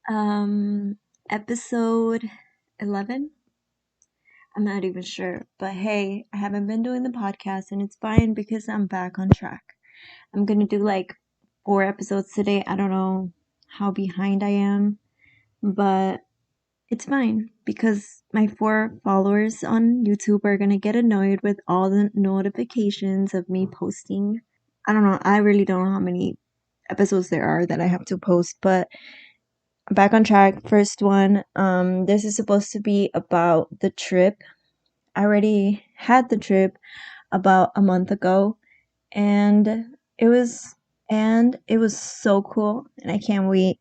Um, Episode 11? I'm not even sure. But hey, I haven't been doing the podcast and it's fine because I'm back on track. I'm gonna do like 4 episodes today. I don't know how behind I am, but it's fine because my 4 followers on YouTube are gonna get annoyed with all the notifications of me posting. I don't know. I really don't know how many episodes there are that I have to post, but back on track. First one. This is supposed to be about the trip. I already had the trip about a month ago, and it was it was so cool, and I can't wait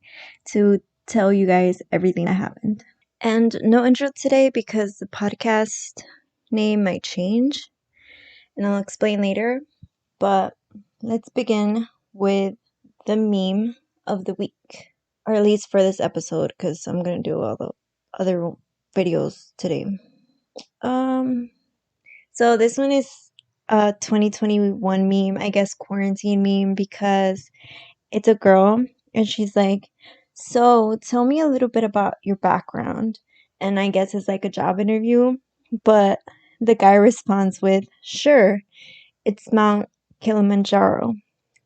to tell you guys everything that happened. And no intro today because the podcast name might change, and I'll explain later. But let's begin with the meme of the week, or at least for this episode, because I'm gonna do all the other videos today. Um, so this one is a 2021 meme, I guess quarantine meme, because it's a girl and she's like, "So tell me a little bit about your background." And I guess it's like a job interview, but the guy responds with, "Sure, it's Mount Kilimanjaro."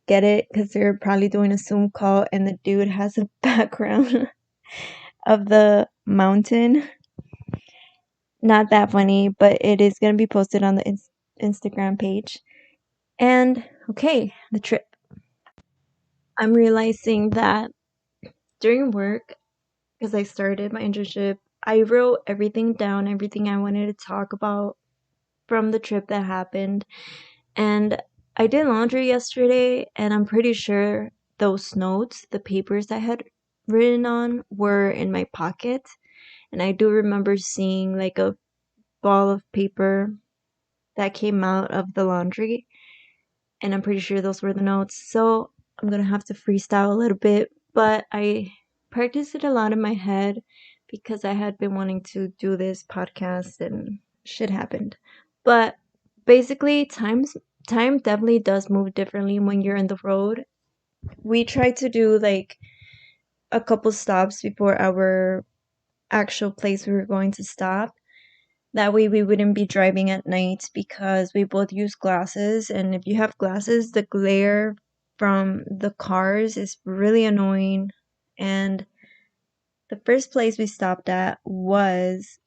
Get it? Because they're probably doing a Zoom call and the dude has a background of the mountain. Not that funny, but it is going to be posted on the Instagram page. And okay, the trip. I'm realizing that during work, because I started my internship, I wrote everything down, everything I wanted to talk about from the trip that happened. And I did laundry yesterday, and I'm pretty sure those notes, the papers I had written on, were in my pocket. And I do remember seeing like a ball of paper that came out of the laundry, and I'm pretty sure those were the notes. So I'm gonna have to freestyle a little bit, but I practiced it a lot in my head because I had been wanting to do this podcast and shit happened. But basically, time definitely does move differently when you're in the road. We tried to do like a couple stops before our actual place we were going to stop. That way we wouldn't be driving at night because we both use glasses, and if you have glasses, the glare from the cars is really annoying. And the first place we stopped at was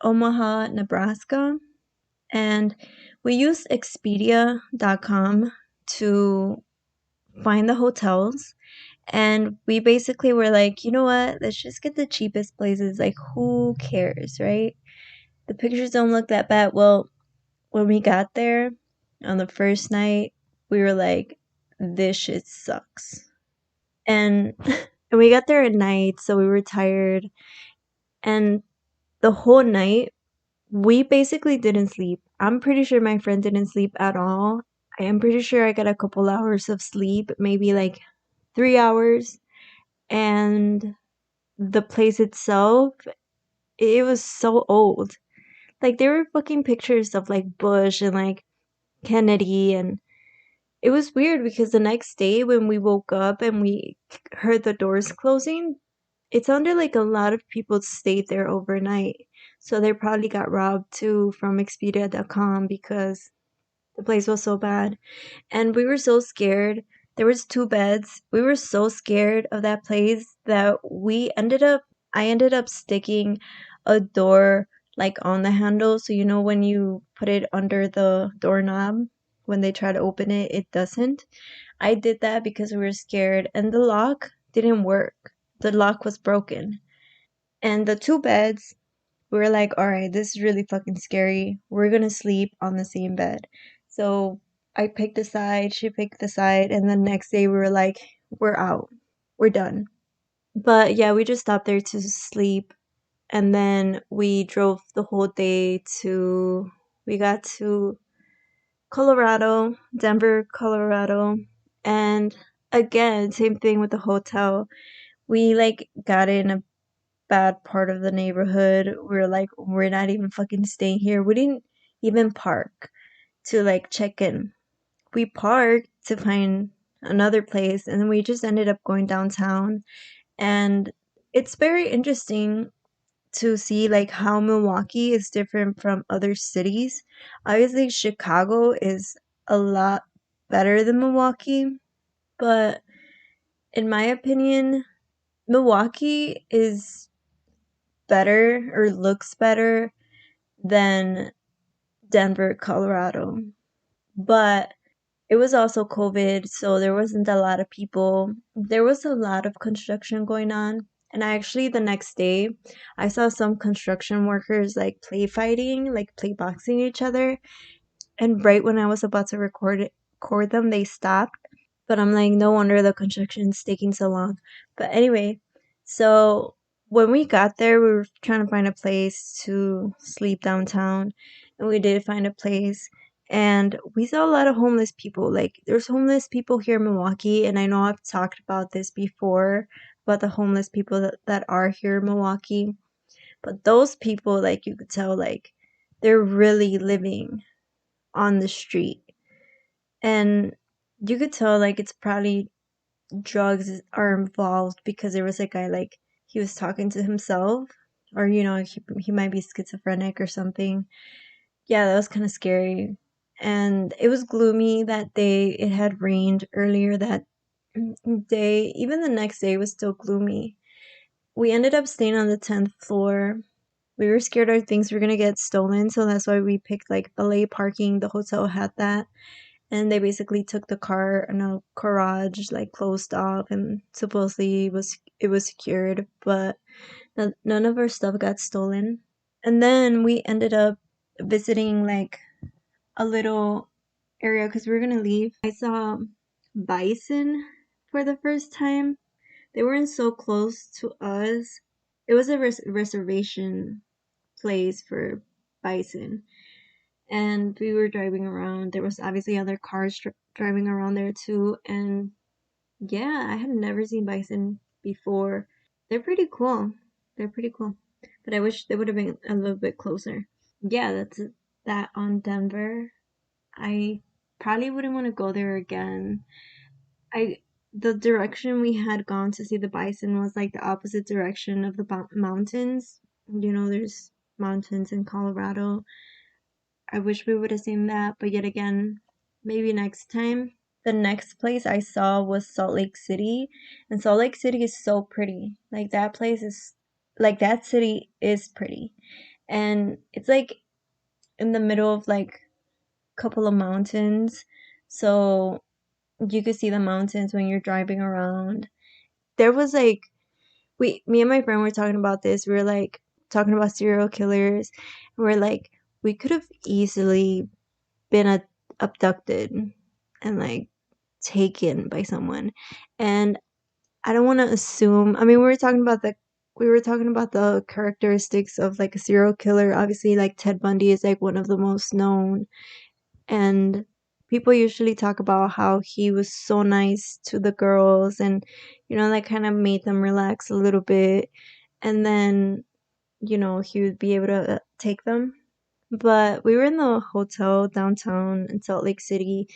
Omaha, Nebraska, and we used Expedia.com to find the hotels. And we basically were like, you know what? Let's just get the cheapest places. Like, who cares, right? The pictures don't look that bad. Well, when we got there on the first night, we were like, this shit sucks. And we got there at night, so we were tired. And the whole night, we basically didn't sleep. I'm pretty sure my friend didn't sleep at all. I am pretty sure I got a couple hours of sleep, maybe like 3 hours. And the place itself, it was so old. Like, there were fucking pictures of like Bush and like Kennedy, and it was weird because the next day when we woke up and we heard the doors closing, it sounded like a lot of people stayed there overnight. So they probably got robbed too from Expedia.com because the place was so bad. And we were so scared. There was 2 beds. We were so scared of that place that I ended up sticking a door like on the handle. So you know when you put it under the doorknob, when they try to open it, it doesn't. I did that because we were scared and the lock didn't work. The lock was broken. And the 2 beds, we were like, all right, this is really fucking scary. We're gonna sleep on the same bed. So I picked a side, she picked the side, and the next day we were like, we're out. We're done. But yeah, we just stopped there to sleep, and then we drove the whole day we got to Colorado, Denver, Colorado. And again, same thing with the hotel. We like got in a bad part of the neighborhood. We're like, we're not even fucking staying here. We didn't even park to like check in. We parked to find another place, and then we just ended up going downtown. And it's very interesting to see like how Milwaukee is different from other cities. Obviously, Chicago is a lot better than Milwaukee, but in my opinion, Milwaukee is better or looks better than Denver, Colorado. But it was also COVID, so there wasn't a lot of people. There was a lot of construction going on. And I actually, the next day, I saw some construction workers like play fighting, like play boxing each other. And right when I was about to record them, they stopped. But I'm like, no wonder the construction's taking so long. But anyway, so when we got there, we were trying to find a place to sleep downtown, and we did find a place. And we saw a lot of homeless people. Like, there's homeless people here in Milwaukee, and I know I've talked about this before about the homeless people that are here in Milwaukee. But those people, like, you could tell, like, they're really living on the street. And you could tell, like, it's probably drugs are involved because there was a guy like he was talking to himself, or he might be schizophrenic or something. Yeah, that was kind of scary. And it was gloomy that day. It had rained earlier that day. Even the next day was still gloomy. We ended up staying on the 10th floor. We were scared our things were gonna get stolen, so that's why we picked like valet parking. The hotel had that, and they basically took the car and a garage like closed off, and supposedly it was secured, but none of our stuff got stolen. And then we ended up visiting like a little area because we were gonna leave. I saw bison for the first time. They weren't so close to us. It was a reservation place for bison, and we were driving around. There was obviously other cars driving around there too, and yeah, I had never seen bison before. They're pretty cool. They're pretty cool, but I wish they would have been a little bit closer. Yeah, that on Denver. I probably wouldn't want to go there again. I The direction we had gone to see the bison was like the opposite direction of the mountains. There's mountains in Colorado. I wish we would have seen that, but yet again, maybe next time. The next place I saw was Salt Lake City, and Salt Lake City is so pretty. Like that city is pretty. And it's like in the middle of like a couple of mountains. So you could see the mountains when you're driving around. There was like me and my friend were talking about this. We were like talking about serial killers. And we're like, we could have easily been abducted and like taken by someone. And I don't want to assume. I mean, we were talking about the characteristics of like a serial killer. Obviously, like Ted Bundy is like one of the most known, and people usually talk about how he was so nice to the girls, and that kind of made them relax a little bit, and then he would be able to take them. But we were in the hotel downtown in Salt Lake City,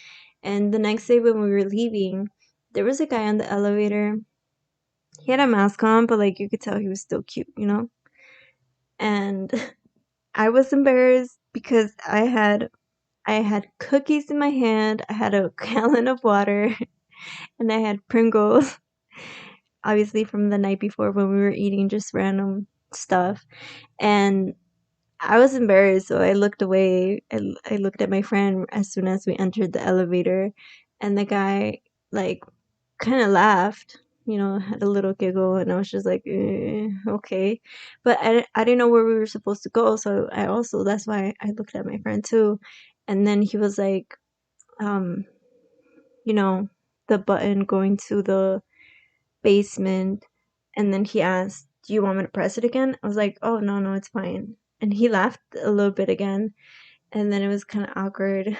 and the next day when we were leaving, there was a guy on the elevator. He had a mask on, but like you could tell he was still cute. And I was embarrassed because I had cookies in my hand, I had a gallon of water, and I had Pringles, obviously from the night before when we were eating just random stuff. And I was embarrassed, so I looked away. I looked at my friend as soon as we entered the elevator, and the guy, like, kind of laughed, had a little giggle, and I was just like, okay. But I didn't know where we were supposed to go, so that's why I looked at my friend too. And then he was like, um, you know, the button going to the basement, and then he asked, "Do you want me to press it again?" I was like, "Oh, no, no, it's fine." And he laughed a little bit again, and then it was kind of awkward.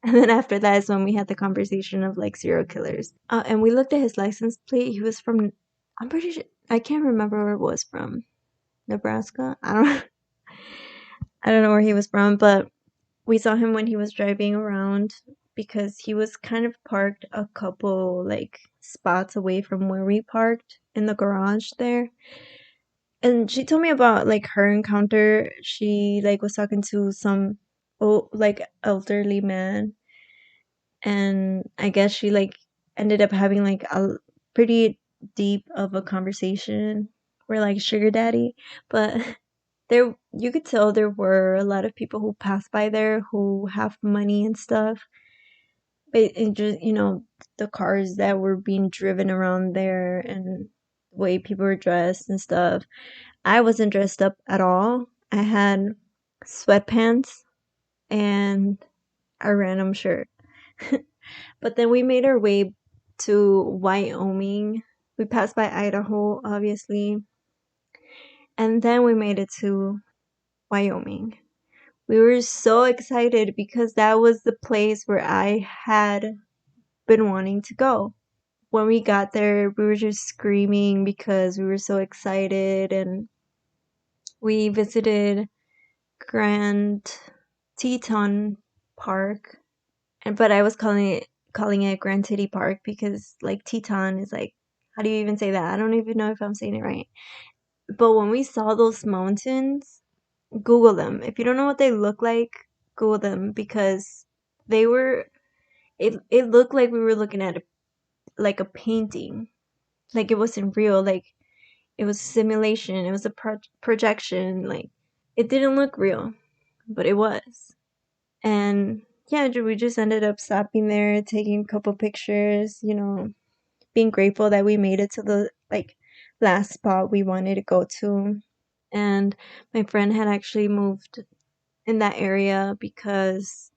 And then after that is when we had the conversation of like serial killers. And we looked at his license plate. He was from, I'm pretty sure, I can't remember where it was from. Nebraska? I don't know where he was from, but we saw him when he was driving around. because he was kind of parked a couple like spots away from where we parked in the garage there. And she told me about like her encounter. She like was talking to some like elderly man, and I guess she like ended up having like a pretty deep of a conversation where like sugar daddy, but there you could tell there were a lot of people who pass by there who have money and stuff. But it just, the cars that were being driven around there and the way people were dressed and stuff. I wasn't dressed up at all. I had sweatpants and a random shirt. But then we made our way to Wyoming. We passed by Idaho, obviously, and then we made it to Wyoming. We were so excited because that was the place where I had been wanting to go. When we got there, we were just screaming because we were so excited, and we visited Grand Teton Park, and but I was calling it Grand Titty Park because like Teton is like, how do you even say that? I don't even know if I'm saying it right. But when we saw those mountains, Google them. If you don't know what they look like, Google them because they were it looked like we were looking at like a painting. Like it wasn't real, like it was simulation, it was a projection, like it didn't look real, but it was. And yeah, we just ended up stopping there, taking a couple pictures, being grateful that we made it to the like last spot we wanted to go to. And my friend had actually moved in that area because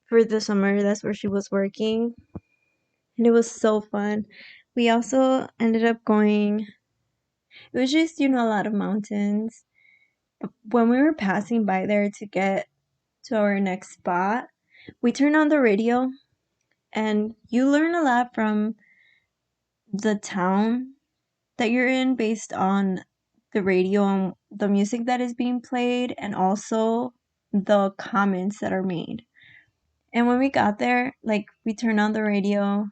for the summer that's where she was working, and it was so fun. We also ended up going, it was just, a lot of mountains. When we were passing by there to get to our next spot, we turned on the radio, and you learn a lot from the town that you're in based on the radio and the music that is being played, and also the comments that are made. And when we got there, like we turned on the radio,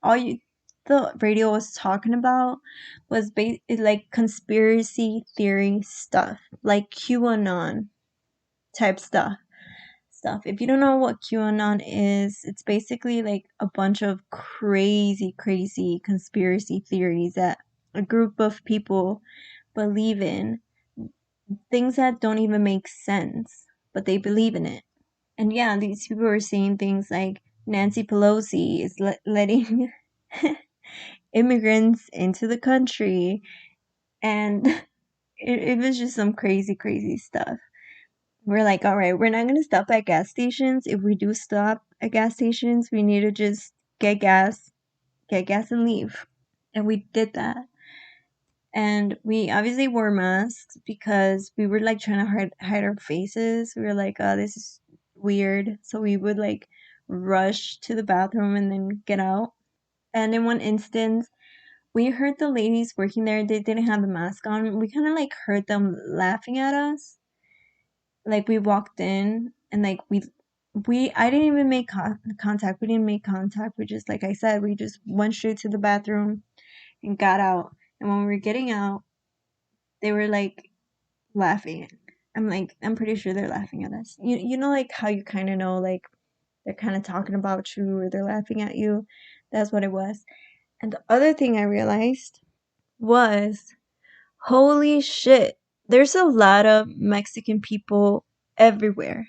the radio was talking about was like conspiracy theory stuff, like QAnon type stuff. If you don't know what QAnon is, it's basically like a bunch of crazy, crazy conspiracy theories that a group of people believe in, things that don't even make sense, but they believe in it. And yeah, these people were saying things like Nancy Pelosi is letting immigrants into the country, and it was just some crazy, crazy stuff. We're like, all right, we're not going to stop at gas stations. If we do stop at gas stations, we need to just get gas and leave. And we did that. And we obviously wore masks because we were like trying to hide our faces. We were like, oh, this is weird. So we would like rush to the bathroom and then get out. And in one instance, we heard the ladies working there, they didn't have the mask on. We kind of like heard them laughing at us. Like we walked in and like I didn't even make contact. We didn't make contact. We just, like I said, we just went straight to the bathroom and got out. And when we were getting out, they were like laughing. I'm like, I'm pretty sure they're laughing at us. You know, like how you kind of know, like they're kind of talking about you or they're laughing at you. That's what it was. And the other thing I realized was, holy shit, there's a lot of Mexican people everywhere.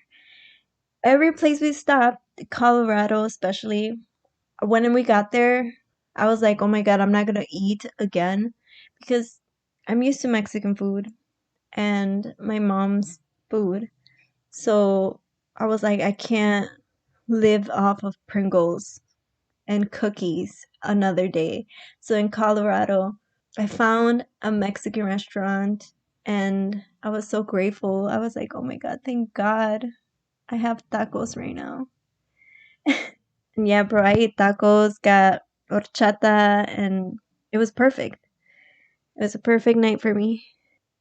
Every place we stopped, Colorado especially, when we got there, I was like, oh my god, I'm not gonna eat again because I'm used to Mexican food and my mom's food. So I was like, I can't live off of Pringles and cookies another day. So in Colorado, I found a Mexican restaurant and I was so grateful. I was like, oh my god, thank God I have tacos right now. And yeah, bro, I ate tacos, got horchata, and it was perfect. It was a perfect night for me.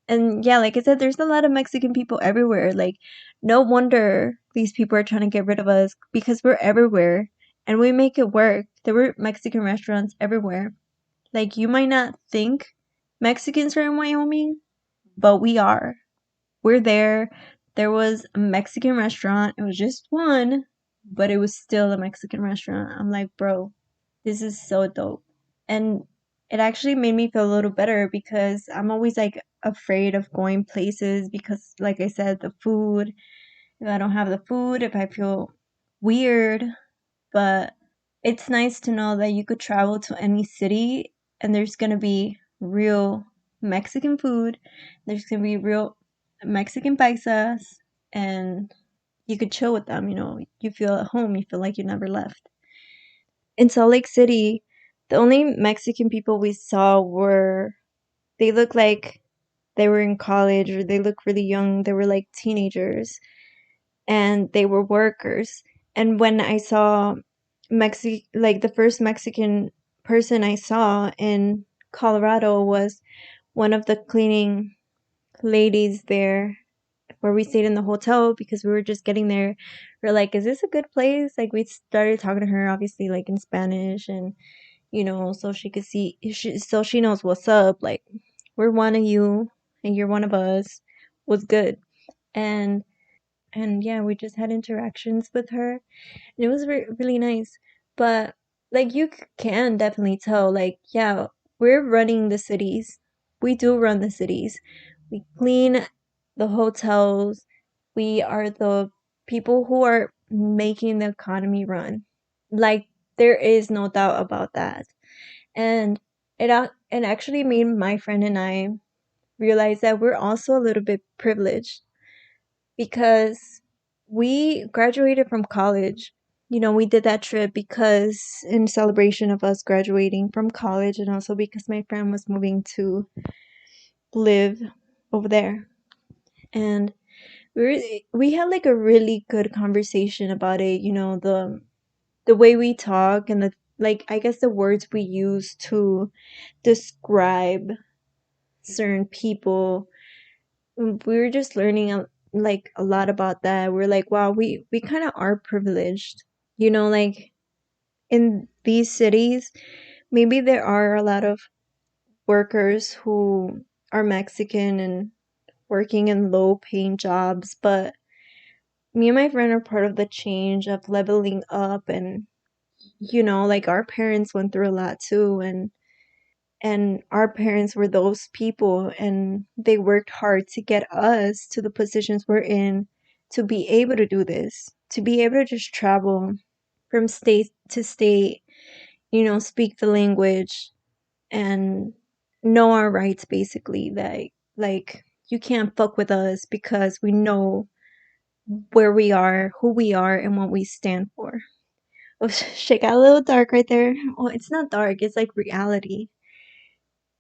And yeah, like I said, there's a lot of Mexican people everywhere. Like, no wonder these people are trying to get rid of us because we're everywhere. and we make it work. There were Mexican restaurants everywhere. Like, you might not think Mexicans are in Wyoming, but we are. We're there. There was a Mexican restaurant. It was just one, but it was still a Mexican restaurant. I'm like, bro, this is so dope. And it actually made me feel a little better because I'm always like afraid of going places because, like I said, the food. If I don't have the food, if I feel weird, but it's nice to know that you could travel to any city and there's gonna be real Mexican food. There's gonna be real Mexican paisas, and you could chill with them. You feel at home. You feel like you never left. In Salt Lake City, the only Mexican people we saw were, they looked like they were in college, or they looked really young. They were like teenagers, and they were workers. And when I saw like the first Mexican person I saw in Colorado was one of the cleaning ladies there where we stayed in the hotel because we were just getting there. We're like, is this a good place? Like, we started talking to her, obviously, like in Spanish, and so she could see, so she knows what's up. Like, we're one of you, and you're one of us. Was good, and yeah, we just had interactions with her, and it was really nice. But like, you can definitely tell, like, yeah, we're running the cities. We do run the cities. We clean the hotels. We are the people who are making the economy run. Like, there is no doubt about that. And it actually made my friend and I realize that we're also a little bit privileged because we graduated from college. We did that trip because in celebration of us graduating from college, and also because my friend was moving to live over there. And we had like a really good conversation about it, the way we talk, and the, like, I guess the words we use to describe certain people. We were just learning like a lot about that. We're like, wow, we kind of are privileged, like in these cities. Maybe there are a lot of workers who are Mexican and working in low paying jobs, but me and my friend are part of the change of leveling up. And like, our parents went through a lot too, and our parents were those people, and they worked hard to get us to the positions we're in, to be able to do this, to be able to just travel from state to state, speak the language, and know our rights, basically. That, like, you can't fuck with us because we know where we are, who we are, and what we stand for. Oh, shit got a little dark right there. Well, it's not dark, it's like reality.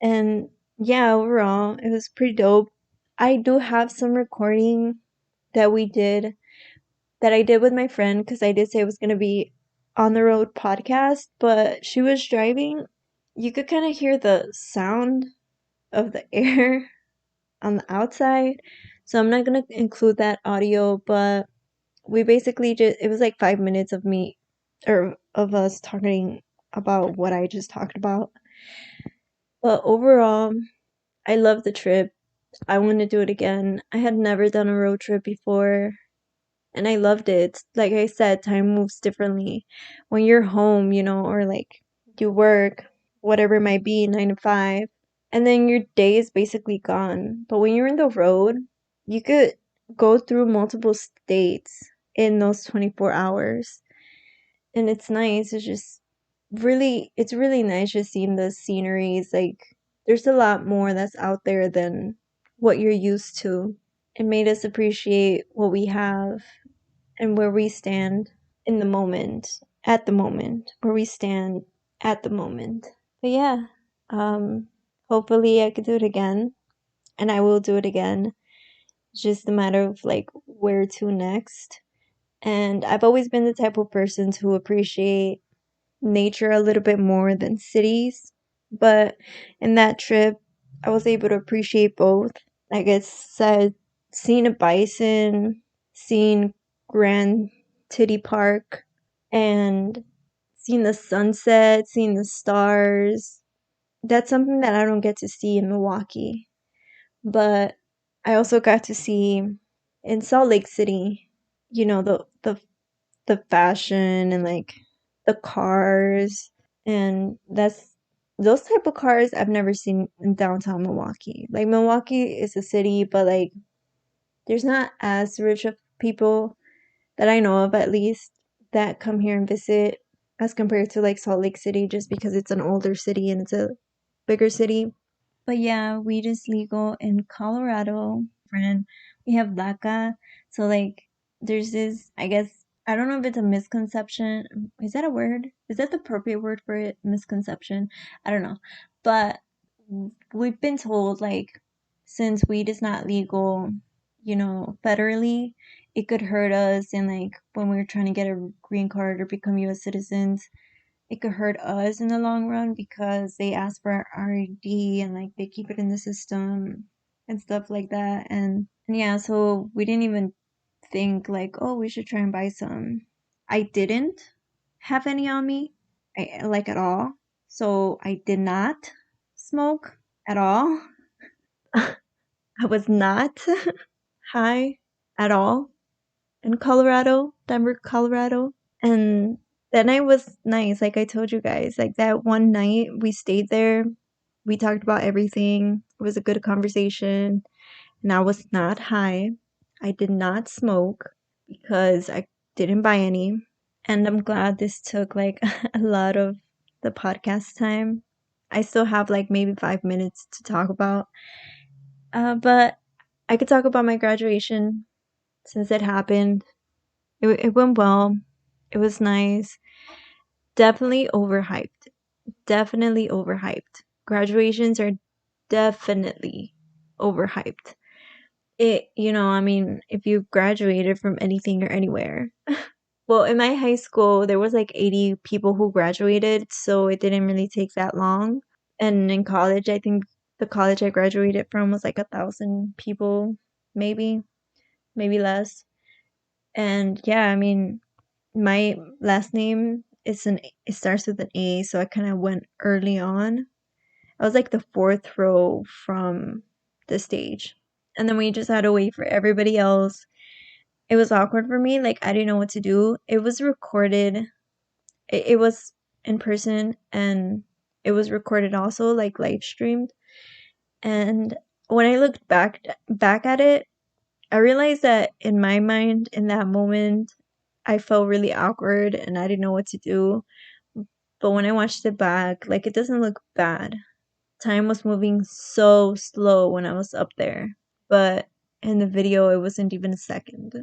And yeah, overall, it was pretty dope. I do have some recording that we did, that I did with my friend, because I did say it was going to be on the road podcast, but she was driving. You could kind of hear the sound of the air on the outside. So I'm not going to include that audio, but we basically just, it was like 5 minutes of me, or of us talking about what I just talked about. But overall, I love the trip. I want to do it again. I had never done a road trip before, and I loved it. Like I said, time moves differently. When you're home, or like you work, whatever it might be, 9 to 5, and then your day is basically gone. But when you're in the road, you could go through multiple states in those 24 hours. And it's nice. It's really nice just seeing the sceneries. Like, there's a lot more that's out there than what you're used to. It made us appreciate what we have and where we stand in the moment, at the moment, where we stand at the moment. But yeah, hopefully I could do it again, and I will do it again. It's just a matter of like where to next. And I've always been the type of person to appreciate nature a little bit more than cities. But in that trip, I was able to appreciate both. Like I said, seeing a bison, seeing Grand Titty Park, and seeing the sunset, seeing the stars. That's something that I don't get to see in Milwaukee. But I also got to see in Salt Lake City, the fashion and like the cars, and that's those type of cars I've never seen in downtown Milwaukee. Like Milwaukee is a city, but like there's not as rich of people that I know of, at least, that come here and visit as compared to like Salt Lake City, just because it's an older city and it's a bigger city. But yeah, weed is legal in Colorado. And we have DACA. So like there's this, I guess, I don't know if it's a misconception. Is that a word? Is that the appropriate word for it? Misconception? I don't know. But we've been told like since weed is not legal, federally, it could hurt us, and like when we were trying to get a green card or become US citizens, it could hurt us in the long run because they ask for our ID and like they keep it in the system and stuff like that. And yeah, so we didn't even think like, oh, we should try and buy some. I didn't have any on me, like at all. So I did not smoke at all. I was not high at all in Colorado, Denver, Colorado. And that night was nice. Like I told you guys, like that one night we stayed there, we talked about everything. It was a good conversation. And I was not high. I did not smoke because I didn't buy any. And I'm glad this took like a lot of the podcast time. I still have like maybe 5 minutes to talk about. But I could talk about my graduation since it happened. It went well. It was nice. Definitely overhyped. Definitely overhyped. Graduations are definitely overhyped. I mean, if you graduated from anything or anywhere. Well, in my high school, there was like 80 people who graduated, so it didn't really take that long. And in college, I think the college I graduated from was like 1,000 people, maybe less. And yeah, I mean, my last name it starts with an A, so I kind of went early on. I was like the fourth row from the stage. And then we just had to wait for everybody else. It was awkward for me. Like, I didn't know what to do. It was recorded. It was in person, and it was recorded also, like live streamed. And when I looked back at it, I realized that in my mind, in that moment, I felt really awkward and I didn't know what to do. But when I watched it back, like it doesn't look bad. Time was moving so slow when I was up there. But in the video, it wasn't even a second.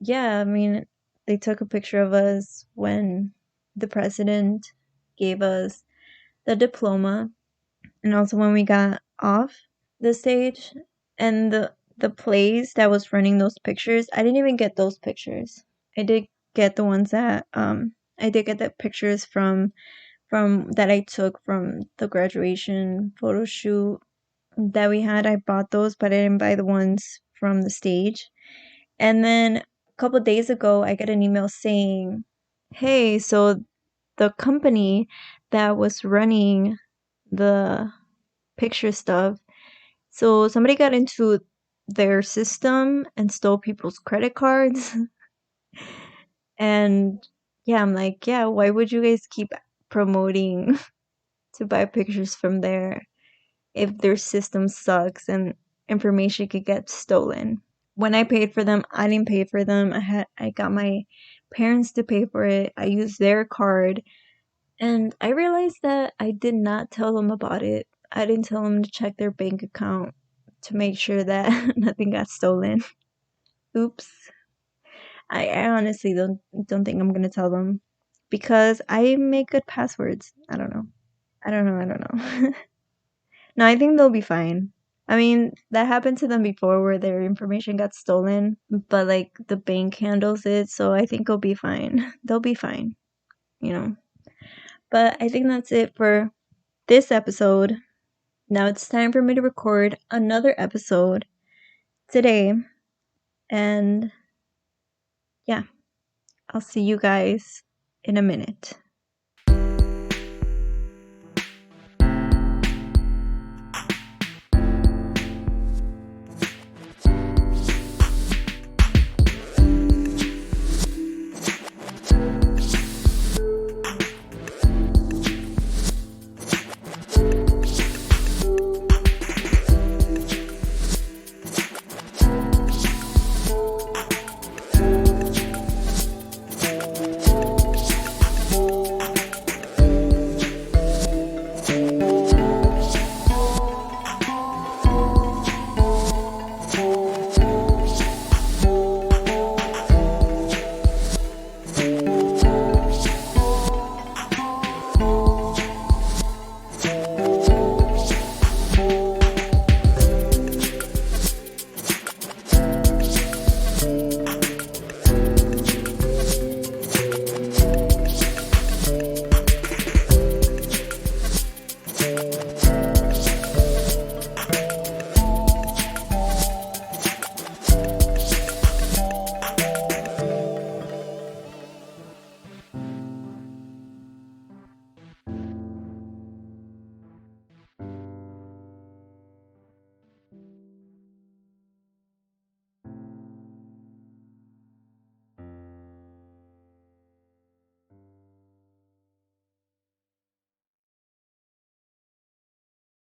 Yeah, I mean, they took a picture of us when the president gave us the diploma, and also when we got off the stage. And the place that was running those pictures, I didn't even get those pictures. I did get the ones that I did get the pictures from that I took from the graduation photo shoot that we had. I bought those, but I didn't buy the ones from the stage. And then a couple days ago, I got an email saying, "Hey, so the company that was running the picture stuff, so somebody got into their system and stole people's credit cards." And yeah, I'm like, yeah, why would you guys keep promoting to buy pictures from there if their system sucks and information could get stolen? When I paid for them, I didn't pay for them. I got my parents to pay for it. I used their card, and I realized that I did not tell them about it. I didn't tell them to check their bank account to make sure that nothing got stolen. Oops. I honestly don't think I'm gonna tell them because I make good passwords. I don't know. I don't know. No, I think they'll be fine. I mean, that happened to them before where their information got stolen, but like the bank handles it, so I think it'll be fine. They'll be fine, you know. But I think that's it for this episode. Now it's time for me to record another episode today. And yeah, I'll see you guys in a minute.